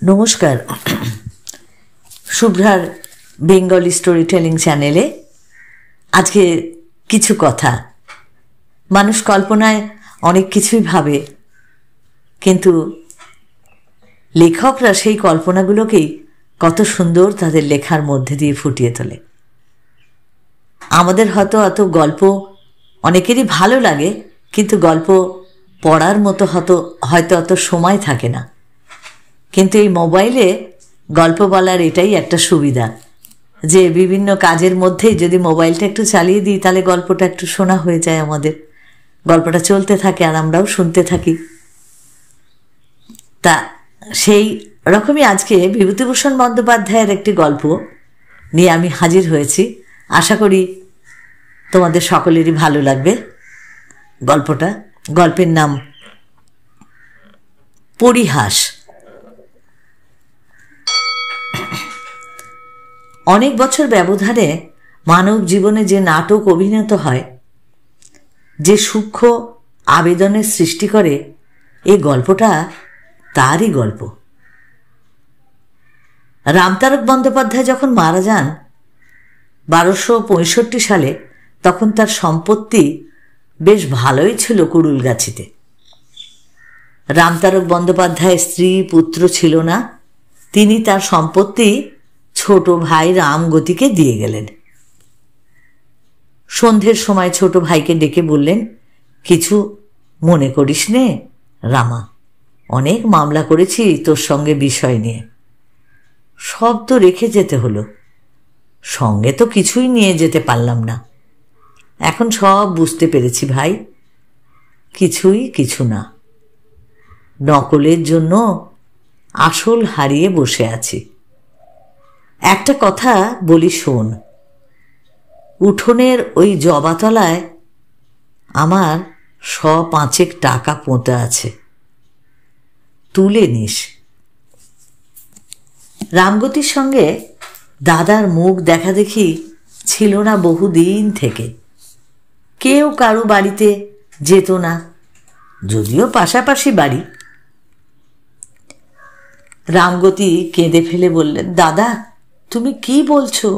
নমস্কার। শুভ্রার Bengali story telling চ্যানেলে আজকে কিছু কথা। মানুষ কল্পনায় অনেক কিছুই ভাবে, কিন্তু লেখকরা সেই কল্পনাগুলোকেই কত সুন্দর তাদের লেখার মধ্যে দিয়ে ফুটিয়ে তোলে। আমাদের হয়তো অত গল্প অনেকেরই ভালো লাগে, কিন্তু গল্প পড়ার মতো হয়তো অত সময় থাকে না। কিন্তু এই মোবাইলে গল্প বলার এটাই একটা সুবিধা যে বিভিন্ন কাজের মধ্যেই যদি মোবাইলটা একটু চালিয়ে দিই তাহলে গল্পটা একটু শোনা হয়ে যায়, আমাদের গল্পটা চলতে থাকে আর আমরাও শুনতে থাকি। তা সেই রকমই আজকে বিভূতিভূষণ বন্দ্যোপাধ্যায়ের একটি গল্প নিয়ে আমি হাজির হয়েছি। আশা করি তোমাদের সকলেরই ভালো লাগবে গল্পের নাম পরিহাস। অনেক বছর ব্যবধানে মানব জীবনে যে নাটক অভিনীত হয়, যে সূক্ষ্ম আবেদনের সৃষ্টি করে, এই গল্পটা তারই গল্প। রামতারক বন্দ্যোপাধ্যায় যখন মারা যান 1265 সালে, তখন তার সম্পত্তি বেশ ভালোই ছিল কুড়ুলগাছিতে। রামতারক বন্দ্যোপাধ্যায়ের স্ত্রী পুত্র ছিল না। তিনি তার সম্পত্তি ছোট ভাই রামগতিকে দিয়ে গেলেন। সন্ধ্যের সময় ছোট ভাইকে ডেকে বললেন, কিছু মনে করিস নে রামা, অনেক মামলা করেছি তোর সঙ্গে বিষয় নিয়ে, সব তো রেখে যেতে হলো, সঙ্গে তো কিছুই নিয়ে যেতে পারলাম না। এখন সব বুঝতে পেরেছি ভাই, কিছুই কিছু না, নকলের জন্য আসল হারিয়ে বসে আছি। একটা কথা বলি শোন, উঠোনের ওই জবাতলায় আমার 5 টাকা পোঁতা আছে, তুলে নিস। রামগতির সঙ্গে দাদার মুখ দেখা দেখি ছিল না বহুদিন থেকে। কেউ কারো বাড়িতে যেত না, যদিও পাশাপাশি বাড়ি। রামগতি কেঁদে ফেলে বললেন, দাদা তুমি কি বলছো?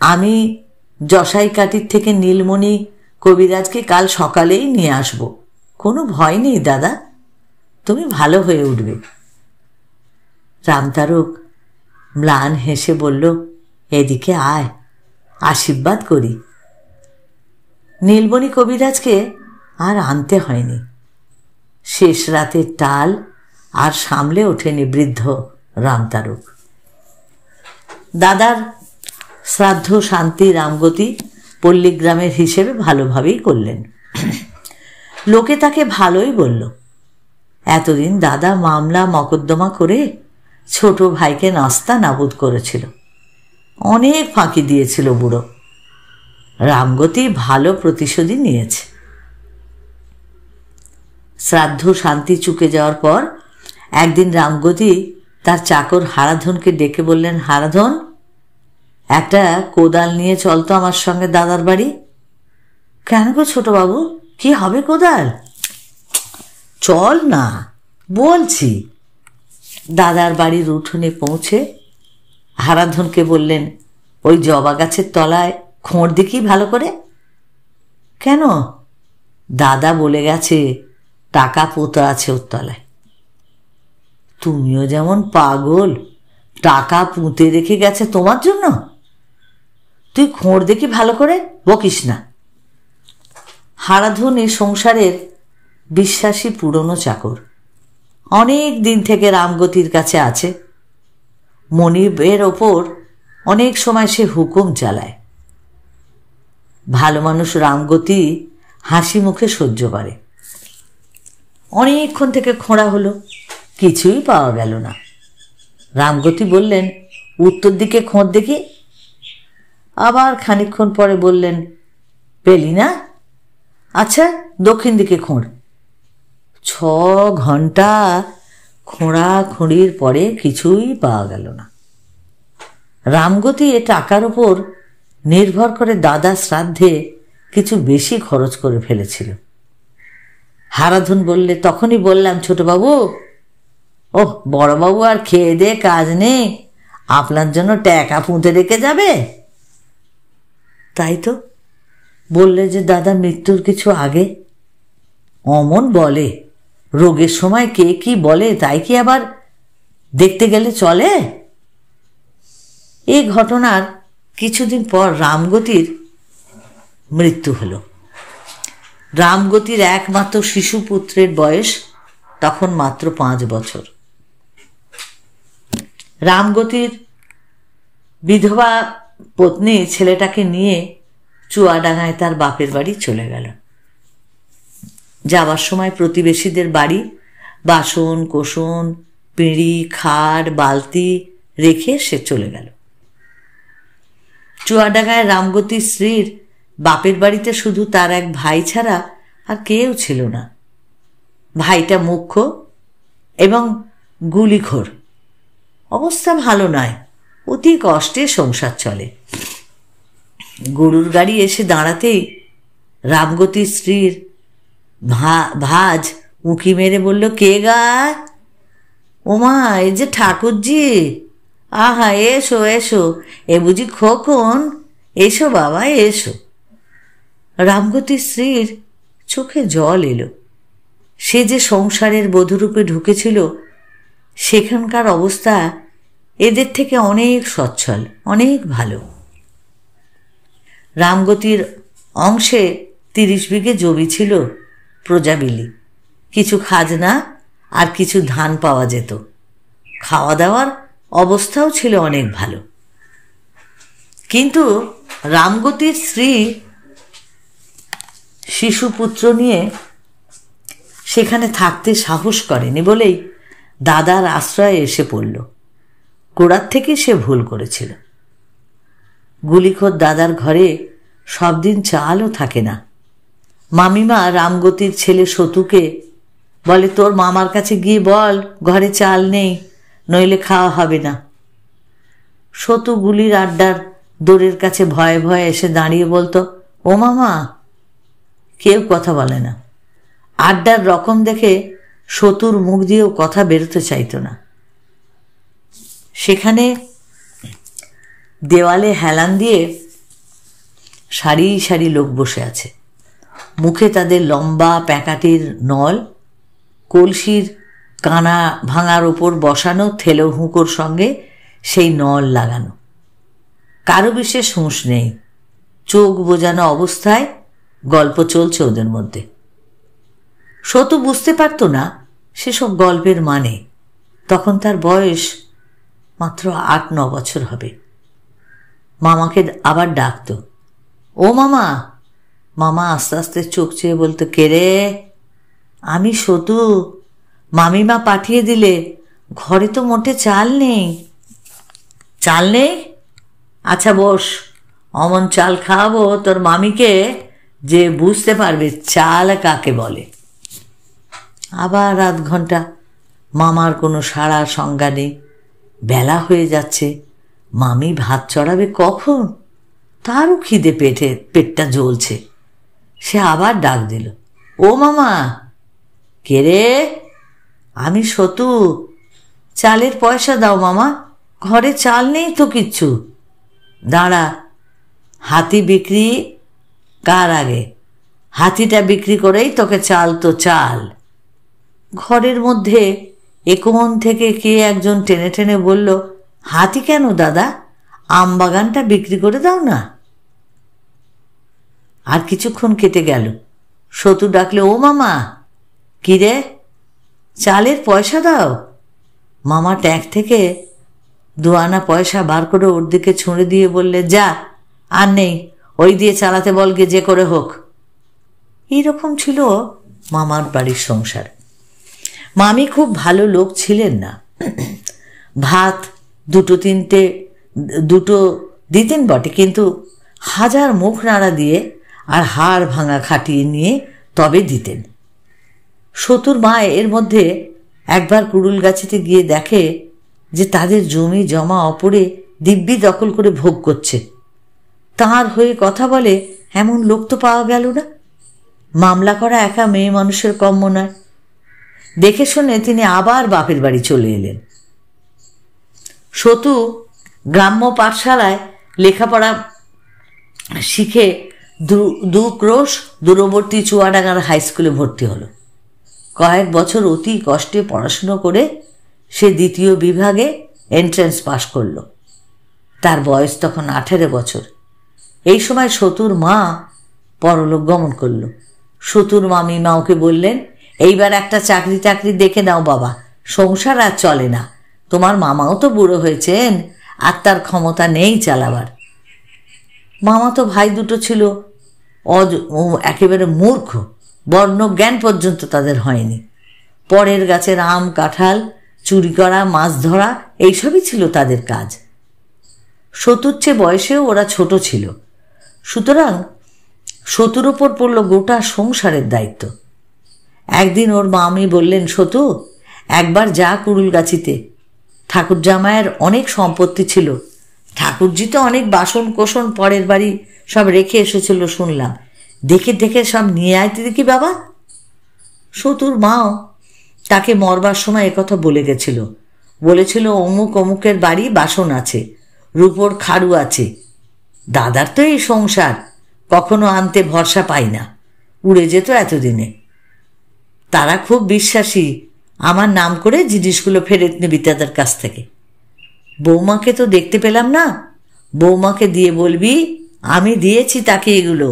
আমি জসাইকাটির থেকে নীলমণি কবিরাজকে কাল সকালেই নিয়ে আসব, কোনো ভয় নেই দাদা, তুমি ভালো হয়ে উঠবে। রামতারক ম্লান হেসে বলল, এদিকে আয়, আশীর্বাদ করি। নীলমণি কবিরাজকে আর আনতে হয়নি। শেষ রাতের টাল আর সামলে ওঠেনি বৃদ্ধ রামতারক। দাদার শ্রাদ্ধ শান্তি রামগতি পল্লীগ্রামের হিসেবে ভালোভাবেই করলেন। লোকে তাকে ভালোই বলল। এতদিন দাদা মামলা মকদ্দমা করে ছোট ভাইকে নাস্তা নাবুদ করেছিল, অনেক ফাঁকি দিয়েছিল বুড়ো। রামগতি ভালো প্রতিশোধই নিয়েছে। শ্রাদ্ধ শান্তি চুকে যাওয়ার পর একদিন রামগতি তার চাকর হারাধনকে ডেকে বললেন, হারাধন, একটা কোদাল নিয়ে চলতো আমার সঙ্গে দাদার বাড়ি। কেন গো ছোটবাবু, কি হবে কোদাল? চল না বলছি। দাদার বাড়ির উঠোনে পৌঁছে হারাধনকে বললেন, ওই জবা গাছের তলায় খোঁড় দেখি ভালো করে। কেন? দাদা বলে গেছে টাকা পোতা আছে ওর তলায়। তুমিও যেমন পাগল, টাকা পুঁতে রেখে গেছে তোমার জন্য। তুই খোঁড় দেখি ভালো করে, বকিস না। হারাধন এ সংসারের বিশ্বাসী পুরনো চাকর, অনেক দিন থেকে রামগতির কাছে আছে। মনিবের ওপর অনেক সময় সে হুকুম চালায়। ভালো মানুষ রামগতি হাসি মুখে সহ্য করে। অনেকক্ষণ থেকে খোঁড়া হলো, কিছুই পাওয়া গেল না। রামগতি বললেন, উত্তর দিকে খোঁড় দেখি। আবার খানিকক্ষণ পরে বললেন, পেলি না? আচ্ছা দক্ষিণ দিকে খোঁড়। 6 ঘন্টা খোঁড়াখুঁড়ির পরে কিছুই পাওয়া গেল না। রামগতি এ টাকার ওপর নির্ভর করে দাদা শ্রাদ্ধে কিছু বেশি খরচ করে ফেলেছিল। হারাধন বললে, তখনই বললাম ছোটবাবু, ওহ, বড়বাবু আর খেয়ে দে কাজ নেই, আপনার জন্য টাকা পুঁতে রেখে যাবে? তাই তো বললে যে দাদা মৃত্যুর কিছু আগে। অমন বলে, রোগের সময় কে কি বলে তাই কি আবার দেখতে গেলে চলে? এই ঘটনার কিছুদিন পর রামগতির মৃত্যু হল। রামগতির একমাত্র শিশুপুত্রের বয়স তখন মাত্র 5 বছর। রামগতির বিধবা পত্নী ছেলেটাকে নিয়ে চুয়াডাঙ্গায় তার বাপের বাড়ি চলে গেল। যাবার সময় প্রতিবেশীদের বাড়ি বাসন কোসন, পিঁড়ি, খাট, বালতি রেখে সে চলে গেল। চুয়াডাঙ্গায় রামগতির স্ত্রীর বাপের বাড়িতে শুধু তার এক ভাই ছাড়া আর কেউ ছিল না। ভাইটা মুখ্য এবং গুলিখোর, অবস্থা ভালো নয়, অতি কষ্টে সংসার চলে। গরুর গাড়ি এসে দাঁড়াতেই রামগতির স্ত্রীর ভাজ উঁকি মেরে বলল, কে গা? ওমা, এ যে ঠাকুরজি। আহা, এসো এসো, এ বুঝি খোকন? এসো বাবা এসো। রামগতির স্ত্রীর চোখে জল এলো। সে যে সংসারের বধূরূপে ঢুকেছিল সেখানকার অবস্থা এদের থেকে অনেক সচ্ছল, অনেক ভালো। রামগতির অংশে 30 বিঘে জমি ছিল প্রজাবিলি, কিছু খাজনা আর কিছু ধান পাওয়া যেত। খাওয়া দাওয়ার অবস্থাও ছিল অনেক ভালো। কিন্তু রামগতির স্ত্রী শিশুপুত্র নিয়ে সেখানে থাকতে সাহস করেনি বলেই দাদার আশ্রয়ে এসে পড়ল। গোড়ার থেকে সে ভুল করেছিল। গুলিখোর দাদার ঘরে সব দিন চালও থাকে না। মামিমা রামগতির ছেলে সতুকে বলে, তোর মামার কাছে গিয়ে বল ঘরে চাল নেই, নইলে খাওয়া হবে না। সতু গুলির আড্ডার দোরের কাছে ভয়ে ভয়ে এসে দাঁড়িয়ে বলতো, ও মামা। কেউ কথা বলে না। আড্ডার রকম দেখে সতুর মুখ দিয়েও কথা বেরোতে চাইত না। সেখানে দেওয়ালে হেলান দিয়ে সারি সারি লোক বসে আছে। মুখে তাদের লম্বা প্যাকাটির নল, কলসির কানা ভাঙার ওপর বসানো থেলো হুঁকোর সঙ্গে সেই নল লাগানো। কারো বিশেষ হুঁশ নেই, চোখ বোজানো অবস্থায় গল্প চলছে ওদের মধ্যে। সতু বুঝতে পারত না সেসব গল্পের মানে। তখন তার বয়স মাত্র 8-9 বছর হবে। মামাকে আবার ডাকত, ও মামা। মামা আস্তে আস্তে চোখ চেয়ে বলতো, কে রে? আমি সতু, মামিমা পাঠিয়ে দিলে, ঘরে তো মোটে চাল নেই। চাল নেই? আচ্ছা বস, অমন চাল খাওয়াবো তোর মামিকে যে বুঝতে পারবে চাল কাকে বলে। আবার আধ ঘন্টা মামার কোনো সাড়া সংজ্ঞা নেই। বেলা হয়ে যাচ্ছে, মামি ভাত চড়াবে কখন? তারও খিদে পেটটা জ্বলছে। সে আবার ডাক দিল, ও মামা। কে রে? আমি সতু। চালের পয়সা দাও মামা, ঘরে চাল নেই তো কিচ্ছু। দাঁড়া, হাতি বিক্রি কার আগে? হাতিটা বিক্রি করেই তোকে চাল তো চাল। ঘরের মধ্যে একমন থেকে কে একজন টেনে টেনে বলল, হাতি কেন দাদা? আমবাগানটা বিক্রি করে দাও না। আর কিছুক্ষণ কেটে গেল। সতু ডাকলে, ও মামা। কি রে? চালের পয়সা দাও। মামা ট্যাঙ্ক থেকে 2 আনা পয়সা বার করে ওর দিকে ছুঁড়ে দিয়ে বললে, যা, আর নেই, ওই দিয়ে চালাতে বলগে যে করে হোক। এইরকম ছিল মামার বাড়ির সংসার। মামি খুব ভালো লোক ছিলেন না। ভাত দুটো দিতেন বটে, কিন্তু হাজার মুখ নাড়া দিয়ে আর হাড় ভাঙা খাটিয়ে নিয়ে তবে দিতেন। সতুর মা এর মধ্যে একবার কুড়ুল গাছিতে গিয়ে দেখে যে তাদের জমি জমা অপরে দিব্যি দখল করে ভোগ করছে। তাঁর হয়ে কথা বলে এমন লোক তো পাওয়া গেল না। মামলা করা একা মেয়ে মানুষের কম্য নয়। দেখে শুনে তিনি আবার বাপের বাড়ি চলে এলেন। সতু গ্রাম্য পাঠশালায় লেখাপড়া শিখে দু ক্রোশ দূরবর্তী চুয়াডাঙ্গার হাই স্কুলে ভর্তি হলো। কয়েক বছর অতি কষ্টে পড়াশুনো করে সে 2য় বিভাগে এন্ট্রান্স পাশ করল। তার বয়স তখন 18 বছর। এই সময় সতুর মা পরলোক গমন করল। সতুর মামিমা ওকে বললেন, এইবার একটা চাকরি দেখে নাও বাবা, সংসার আর চলে না। তোমার মামাও তো বুড়ো হয়েছেন, আর তার ক্ষমতা নেই চালাবার। মামা তো ভাই দুটো ছিল একেবারে মূর্খ, বর্ণজ্ঞান পর্যন্ত তাদের হয়নি। পরের গাছের আম কাঁঠাল চুরি করা, মাছ ধরা, এইসবই ছিল তাদের কাজ। সতুর চেয়ে বয়সেও ওরা ছোট ছিল, সুতরাং সতুর ওপর পড়ল গোটা সংসারের দায়িত্ব। একদিন ওর মামি বললেন, সতু একবার যা কুড়ুলগাছিতে, ঠাকুর জামাইয়ের অনেক সম্পত্তি ছিল, ঠাকুরজি তো অনেক বাসন কোসন পরের বাড়ি সব রেখে এসেছিল শুনলাম, দেখে সব নিয়ে আইতে দেখি বাবা। সতুর মাও তাকে মরবার সময় একথা বলেছিল অমুকের বাড়ি বাসন আছে, রূপোর খাড়ু আছে। দাদার তো এই সংসার, কখনো আনতে ভরসা পাই না, উড়ে যেত এতদিনে। তারা খুব বিশ্বাসী, আমার নাম করে জিনিসগুলো ফেরত নেবি তাদের কাছ থেকে। বৌমাকে তো দেখতে পেলাম না, বৌমাকে দিয়ে বলবি আমি দিয়েছি তাকে এগুলো।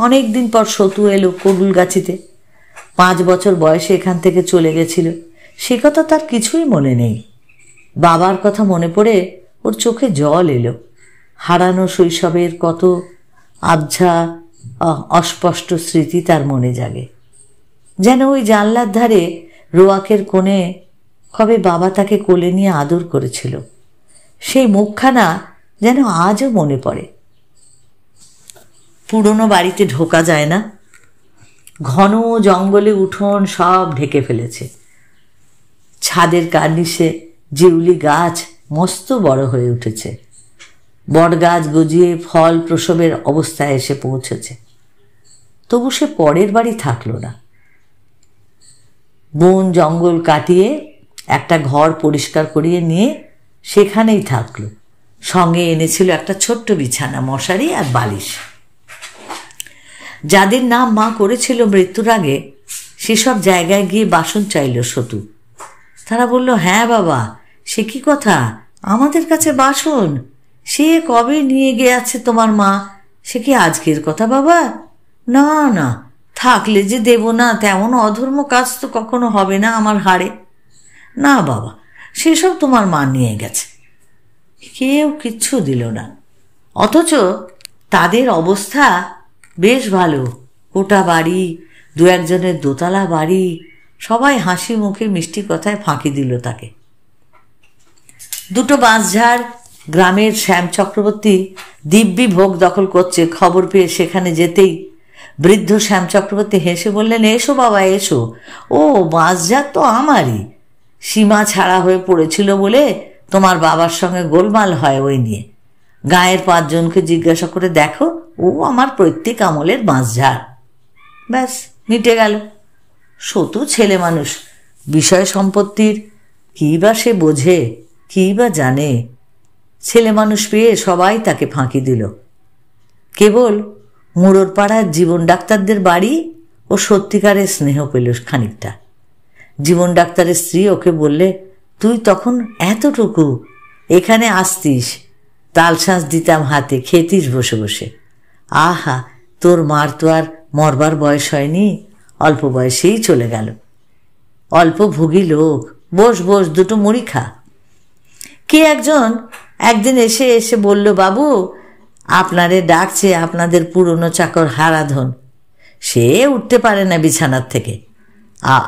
অনেকদিন পর সতু এলো কুড়ুলগাছিতে। 5 বছর বয়সে এখান থেকে চলে গেছিল, সে কথা তার কিছুই মনে নেই। বাবার কথা মনে পড়ে ওর চোখে জল এলো। হারানো শৈশবের কত আবঝা অস্পষ্ট স্মৃতি তার মনে জাগে। যেন ওই জানলার ধারে রোয়াকের কোণে কবে বাবা তাকে কোলে নিয়ে আদর করেছিল, সেই মুখখানা যেন আজও মনে পড়ে। পুরনো বাড়িতে ঢোকা যায় না, ঘন জঙ্গলে উঠোন সব ঢেকে ফেলেছে। ছাদের কার্নিশে জিউলি গাছ মস্ত বড় হয়ে উঠেছে, বটগাছ গজিয়ে ফল প্রসবের অবস্থায় এসে পৌঁছেছে। তবু সে পরের বাড়ি থাকলো না। বন জঙ্গল কাটিয়ে একটা ঘর পরিষ্কার করিয়ে নিয়ে সেখানেই থাকলো। সঙ্গে এনেছিল একটা ছোট্ট বিছানা, মশারি আর বালিশ। যাদের নাম মা করেছিল মৃত্যুর আগে, সেসব জায়গায় গিয়ে বাসন চাইল সতু। তারা বলল, হ্যাঁ বাবা, সে কি কথা, আমাদের কাছে বাসন? সে কবে নিয়ে গিয়েছে তোমার মা, সে কি আজকের কথা বাবা? না না, থাকলে যে দেব না, তেমন অধর্ম কাজ তো কখনো হবে না আমার হাড়ে। না বাবা, সেসব তোমার মা নিয়ে গেছে। কেউ কিচ্ছু দিল না, অথচ তাদের অবস্থা বেশ ভালো। গোটা বাড়ি, 2-1জনের দোতলা বাড়ি, সবাই হাসি মুখে মিষ্টি কথায় ফাঁকি দিল তাকে। 2টো বাঁশঝাড় গ্রামের শ্যাম চক্রবর্তী দিব্যি ভোগ দখল করছে খবর পেয়ে সেখানে যেতেই বৃদ্ধ শ্যাম চক্রবর্তী হেসে বললেন, এসো বাবা এসো, ও বাঁশঝাড় তো আমারই। সীমা ছাড়া হয়ে পড়েছিল বলে তোমার বাবার সঙ্গে গোলমাল হয় ওই নিয়ে। গাঁয়ের 5 জনকে জিজ্ঞাসা করে দেখো, ও আমার প্রত্যেক আমলের বাঁশঝাড়। ব্যাস, মিটে গেল। সতু ছেলে মানুষ, বিষয় সম্পত্তির কী বা সে বোঝে, কী বা জানে। ছেলে মানুষ পেয়ে সবাই তাকে ফাঁকি দিল। কেবল মুড়োর পাড়ার জীবন ডাক্তারদের বাড়ি ও সত্যিকারের স্নেহ পেল খানিকটা। জীবন ডাক্তারের স্ত্রী ওকে বললে, তুই তখন এতটুকু এখানে আসতিস, তালশাঁস দিতাম হাতে, খেতিস বসে বসে। আহা, তোর মার তো আর মরবার বয়স হয়নি, অল্প বয়সেই চলে গেল। অল্প ভোগী লোক, বস 2টো মুড়ি খা। কে একজন একদিন এসে বলল, বাবু আপনারে ডাকছে আপনাদের পুরনো চাকর হারাধন, সে উঠতে পারে না বিছানার থেকে।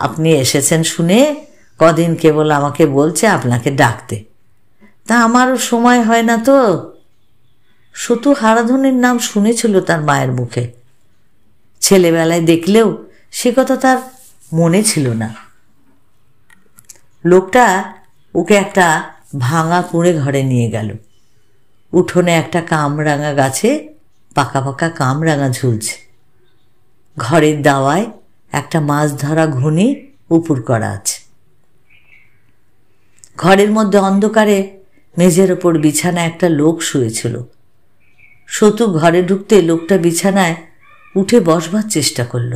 আপনি এসেছেন শুনে কদিন কেবল আমাকে বলছে আপনাকে ডাকতে, তা আমারও সময় হয় না তো। সতু হারাধনের নাম শুনেছিল তার মায়ের মুখে, ছেলেবেলায় দেখলেও সে কথা তার মনে ছিল না। লোকটা ওকে একটা ভাঙা কুঁড়ে ঘরে নিয়ে গেল। উঠোনে একটা কামরাঙা গাছে পাকা পাকা কামরাঙা ঝুলছে। ঘরের দাওয়ায় একটা মাছ ধরা ঘুনি উপুর করা আছে। ঘরের মধ্যে অন্ধকারে মেঝের ওপর বিছানায় একটা লোক শুয়েছিল। সতু ঘরে ঢুকতে লোকটা বিছানায় উঠে বসবার চেষ্টা করল।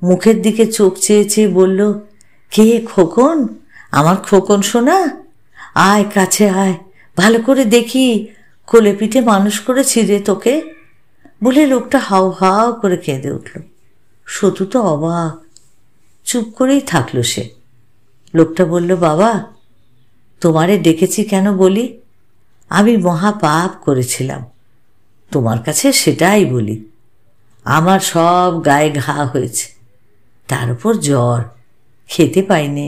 মুখের দিকে চোখ চেয়ে চেয়ে বলল, কে খোকন? আমার খোকন শোনা, আয় কাছে আয়, ভালো করে দেখি, কোলে পিঠে মানুষ করেছি রে তোকে, বলে লোকটা হাউ হাউ করে কেঁদে উঠল। সতু তো অবাক, চুপ করেই থাকলো সে। লোকটা বলল, বাবা, তোমারে ডেকেছি কেন বলি? আমি মহা পাপ করেছিলাম, তোমার কাছে সেটাই বলি। আমার সব গায়ে ঘা হয়েছে, তার উপর জ্বর, খেতে পাইনি,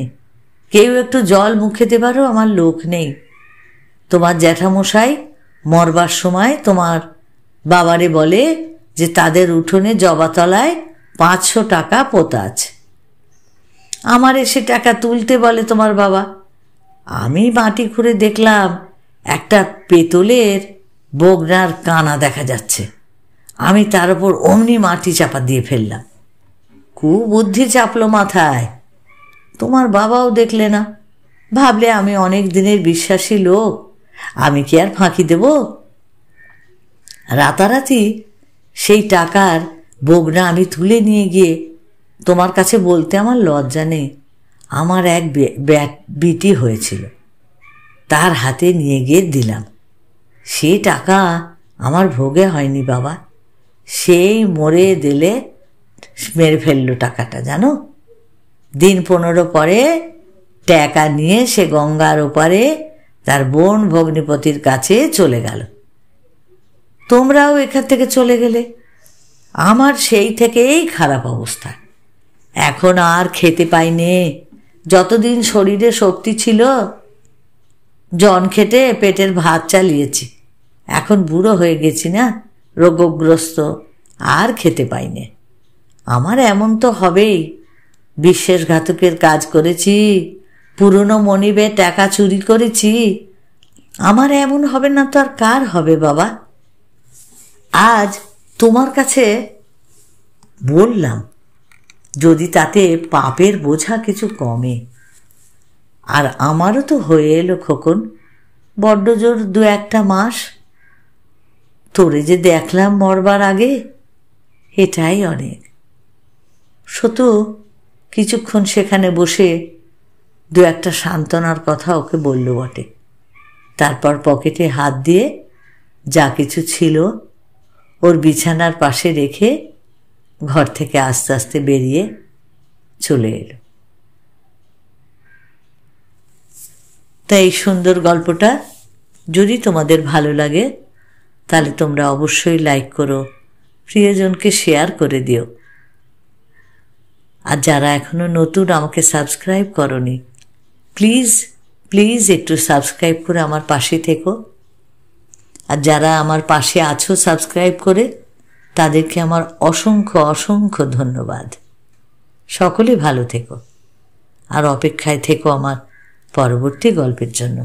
কেউ একটু জল মুখে দেবারও আমার লোক নেই। তোমার জ্যাঠামশাই মরবার সময় তোমার বাবারে বলে যে তাদের উঠোনে জবাতলায় 500 টাকা পোতা আছে। আমার এসে টাকা তুলতে বলে তোমার বাবা। আমি মাটি খুঁড়ে দেখলাম একটা পেতলের বগনার কানা দেখা যাচ্ছে। আমি তার উপর অমনি মাটি চাপা দিয়ে ফেললাম। কুবুদ্ধি চাপলো মাথায়। তোমার বাবাও দেখলে না, ভাবলে আমি অনেক দিনের বিশ্বাসী লোক, আমি কি আর ফাঁকি দেব? রাতারাতি সেই টাকার বগনা আমি তুলে নিয়ে গিয়ে তোমার কাছে বলতে আমার লজ্জা নেই, আমার এক বিটি হয়েছিল, তার হাতে নিয়ে গিয়ে দিলাম। সে টাকা আমার ভোগে হয়নি বাবা, সেই মরে দিলে মেরে ফেললো টাকাটা, জানো। দিন 15 পরে টাকা নিয়ে সে গঙ্গার ওপারে তার বোন ভগ্নিপতির কাছে চলে গেল। তোমরাও এখান থেকে চলে গেলে। আমার সেই থেকেই খারাপ অবস্থা, এখন আর খেতে পাইনি। যতদিন শরীরে শক্তি ছিল জন খেটে পেটের ভাত চালিয়েছি, এখন বুড়ো হয়ে গেছি না, রোগগ্রস্ত, আর খেতে পাইনি। আমার এমন তো হবেই, বিশ্বাসঘাতকের কাজ করেছি, পুরনো মনিবে টাকা চুরি করেছি, আমার এমন হবে না তো আর কার হবে বাবা? আজ তোমার কাছে বললাম, যদি তাতে পাপের বোঝা কিছু কমে। আর আমারও তো হয়ে এলো খোকন, বড্ড জোর 2-1 মাস। তোরে যে দেখলাম মরবার আগে, এটাই অনেক। সতু কিছুক্ষণ সেখানে বসে 2-1 সান্ত্বনার কথা ওকে বলল বটে। তারপর পকেটে হাত দিয়ে যা কিছু ছিল ওর বিছানার পাশে রেখে ঘর থেকে আস্তে আস্তে বেরিয়ে চলে এলো। তাই এই সুন্দর গল্পটা যদি তোমাদের ভালো লাগে তাহলে তোমরা অবশ্যই লাইক করো, প্রিয়জনকে শেয়ার করে দিও। আর যারা এখনো নতুন আমাকে সাবস্ক্রাইব করনি, প্লিজ প্লিজ একটু সাবস্ক্রাইব করে আমার পাশে থেকো। আর যারা আমার পাশে আছো সাবস্ক্রাইব করে, তাদেরকে আমার অসংখ্য অসংখ্য ধন্যবাদ। সকলে ভালো থেকো আর অপেক্ষায় থেকো আমার পরবর্তী গল্পের জন্য।